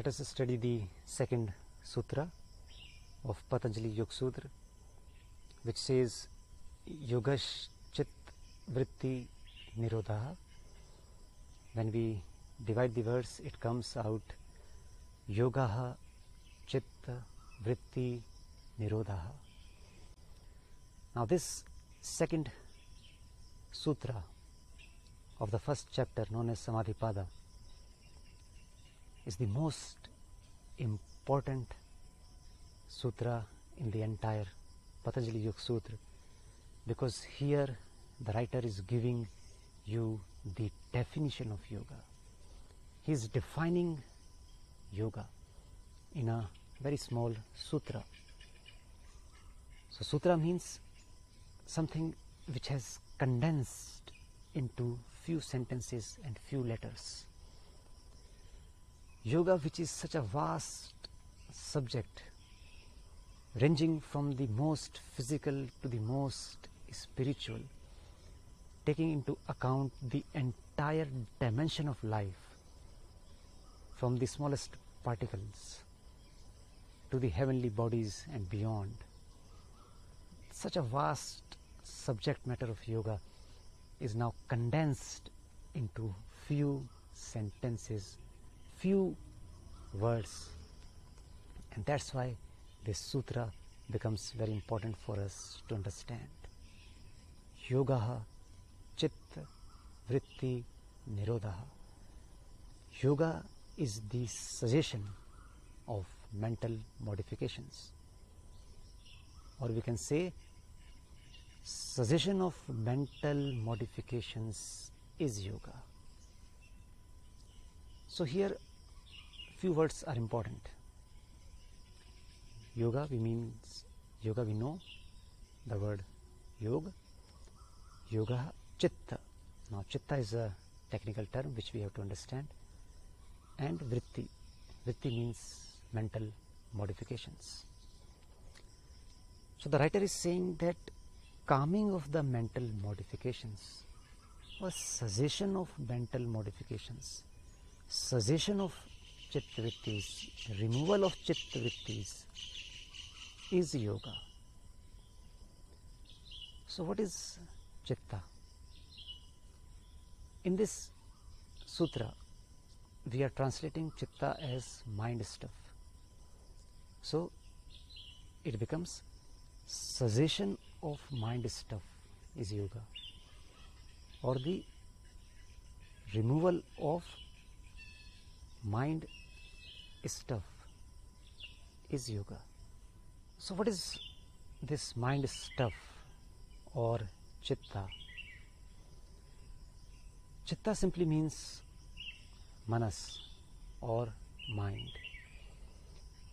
Let us study the second sutra of Patanjali Yoga Sutra, which says Yogash Chit Vritti Nirodha. When we divide the verse, it comes out Yogaha Chitta Vritti Nirodha. Now this second sutra of the first chapter, known as Samadhi Pada, is the most important sutra in the entire Patanjali Yoga Sutra, because here the writer is giving you the definition of yoga. He is defining yoga in a very small sutra. So sutra means something which has condensed into few sentences and few letters. Yoga, which is such a vast subject, ranging from the most physical to the most spiritual, taking into account the entire dimension of life, from the smallest particles to the heavenly bodies and beyond. Such a vast subject matter of yoga is now condensed into few sentences, few words, and that's why this sutra becomes very important for us to understand. Yogaha Chitta Vritti Nirodha. Yoga is the cessation of mental modifications, or we can say cessation of mental modifications is yoga. So here few words are important. Yoga, we know the word yoga. Yoga Chitta. Now Chitta is a technical term which we have to understand. And Vritti. Vritti means mental modifications. So the writer is saying that calming of the mental modifications, or cessation of mental modifications, cessation of chitta vrittis, removal of chitta vrittis is yoga. So what is chitta? In this sutra, we are translating chitta as mind stuff. So it becomes cessation of mind stuff is yoga, or the removal of mind stuff is yoga. So what is this mind stuff or chitta? Chitta simply means manas or mind.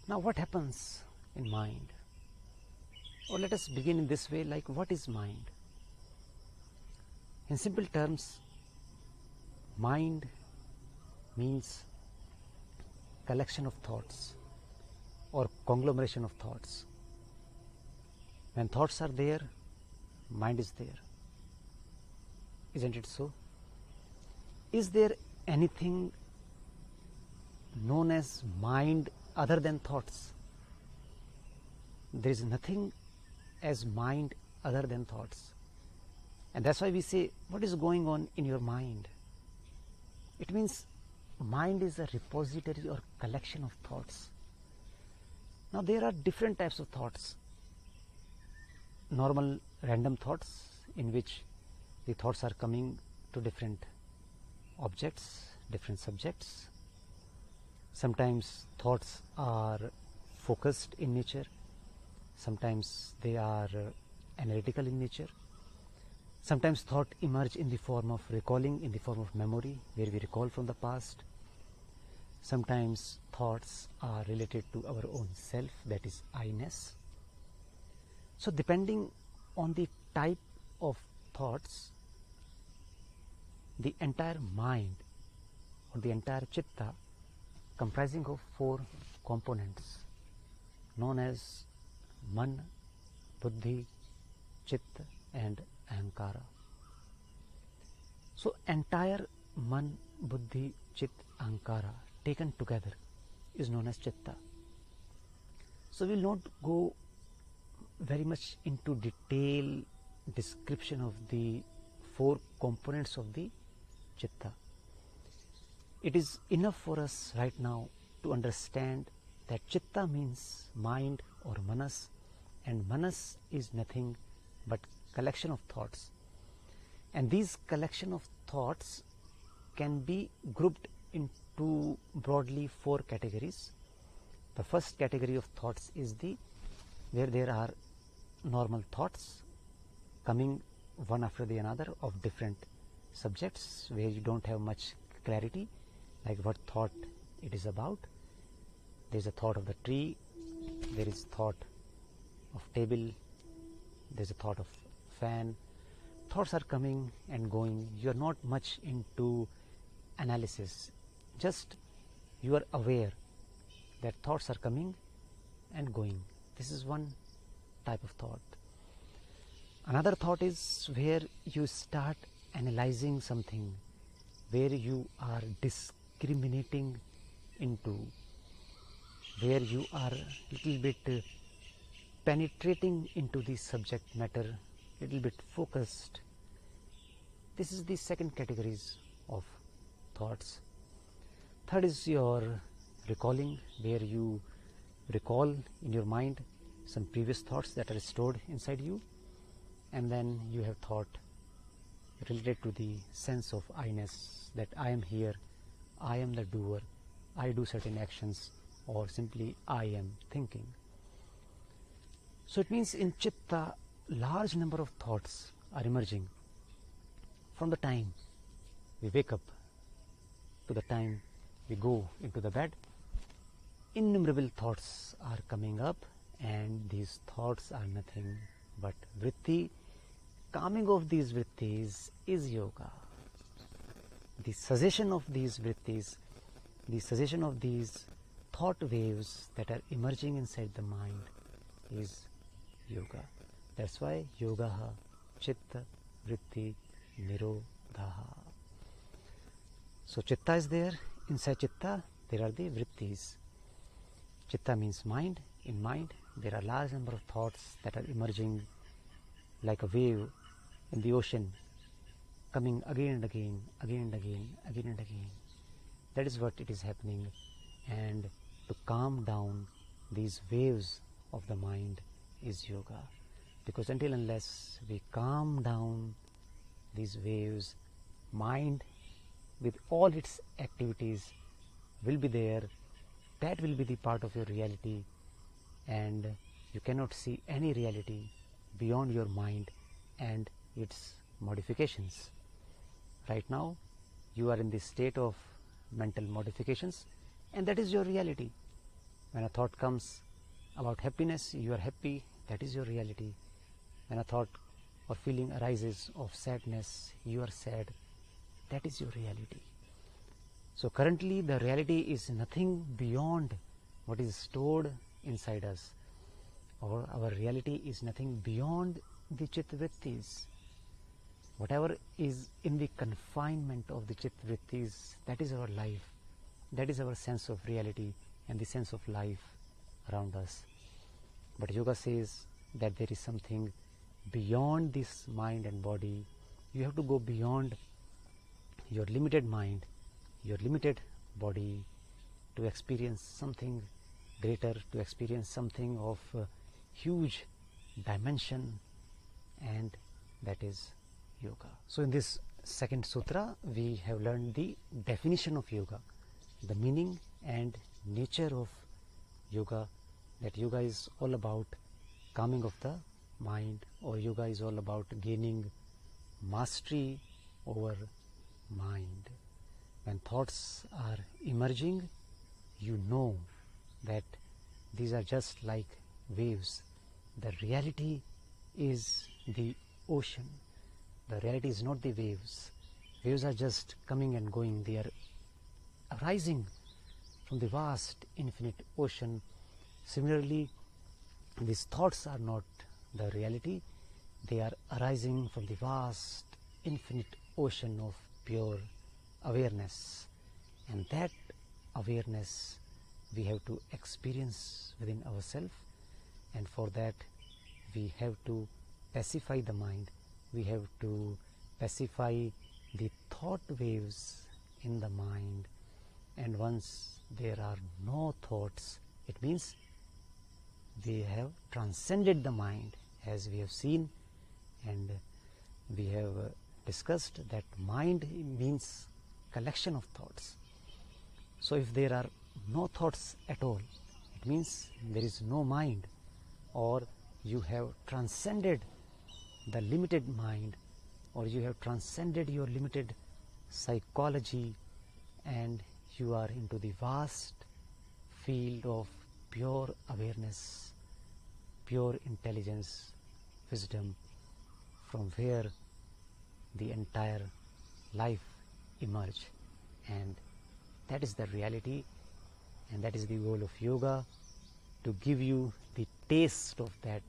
Now what happens in mind? Or let us begin in this way, like what is mind? In simple terms, mind means collection of thoughts or conglomeration of thoughts. When thoughts are there, mind is there. Isn't it so? Is there anything known as mind other than thoughts? There is nothing as mind other than thoughts. And that's why we say, what is going on in your mind? It means mind is a repository or collection of thoughts. Now there are different types of thoughts. Normal random thoughts, in which the thoughts are coming to different objects, different subjects. Sometimes thoughts are focused in nature. Sometimes they are analytical in nature. Sometimes thought emerge in the form of recalling, in the form of memory, where we recall from the past. Sometimes thoughts are related to our own self, that is I-ness. So depending on the type of thoughts, the entire mind or the entire chitta, comprising of four components known as man, buddhi, chitta and ahankara. So entire man, buddhi, chit, ahankara taken together is known as Chitta. So we will not go very much into detail description of the 4 components of the Chitta. It is enough for us right now to understand that Chitta means mind or manas, and manas is nothing but collection of thoughts. And these collection of thoughts can be grouped into broadly 4 categories. The first category of thoughts is where there are normal thoughts coming one after the another of different subjects, where you don't have much clarity, like what thought it is about. There is a thought of the tree, there is thought of table, there is a thought of fan. Thoughts are coming and going. You are not much into analysis, just you are aware that thoughts are coming and going. This is one type of thought. Another thought is where you start analyzing something, where you are discriminating into, where you are little bit penetrating into the subject matter, little bit focused. This is the second categories of thoughts. Third is your recalling, where you recall in your mind some previous thoughts that are stored inside you, and then you have thought related to the sense of I-ness, that I am here, I am the doer, I do certain actions, or simply I am thinking. So it means in Chitta, large number of thoughts are emerging from the time we wake up to the time we go into the bed. Innumerable thoughts are coming up, and these thoughts are nothing but vritti. Calming of these vrittis is yoga. The cessation of these vrittis, the cessation of these thought waves that are emerging inside the mind is yoga. That's why yogaha chitta vritti nirodhaha. So chitta is there. Inside chitta there are the vrittis. Chitta means mind. In mind there are large number of thoughts that are emerging like a wave in the ocean, coming again and again, again and again, again and again. That is what it is happening. And to calm down these waves of the mind is yoga. Because until unless we calm down these waves, mind with all its activities will be there. That will be the part of your reality, and you cannot see any reality beyond your mind and its modifications. Right now you are in the state of mental modifications, and that is your reality. When a thought comes about happiness, you are happy, that is your reality. When a thought or feeling arises of sadness, you are sad, that is your reality. So currently the reality is nothing beyond what is stored inside us. Our reality is nothing beyond the chitta vrittis. Whatever is in the confinement of the chitta vrittis, that is our life. That is our sense of reality and the sense of life around us. But yoga says that there is something beyond this mind and body. You have to go beyond your limited mind, your limited body, to experience something greater, to experience something of huge dimension, and that is yoga. So in this second sutra we have learned the definition of yoga, the meaning and nature of yoga, that yoga is all about calming of the mind, or yoga is all about gaining mastery over mind. When thoughts are emerging, you know that these are just like waves. The reality is the ocean. The reality is not the waves. Waves are just coming and going. They are arising from the vast infinite ocean. Similarly, these thoughts are not the reality. They are arising from the vast infinite ocean of pure awareness. And that awareness we have to experience within ourselves, and for that we have to pacify the mind, we have to pacify the thought waves in the mind. And once there are no thoughts, it means they have transcended the mind, as we have seen and we have discussed that mind means collection of thoughts. So if there are no thoughts at all, it means there is no mind, or you have transcended the limited mind, or you have transcended your limited psychology, and you are into the vast field of pure awareness, pure intelligence, wisdom, from where the entire life emerge. And that is the reality, and that is the goal of yoga, to give you the taste of that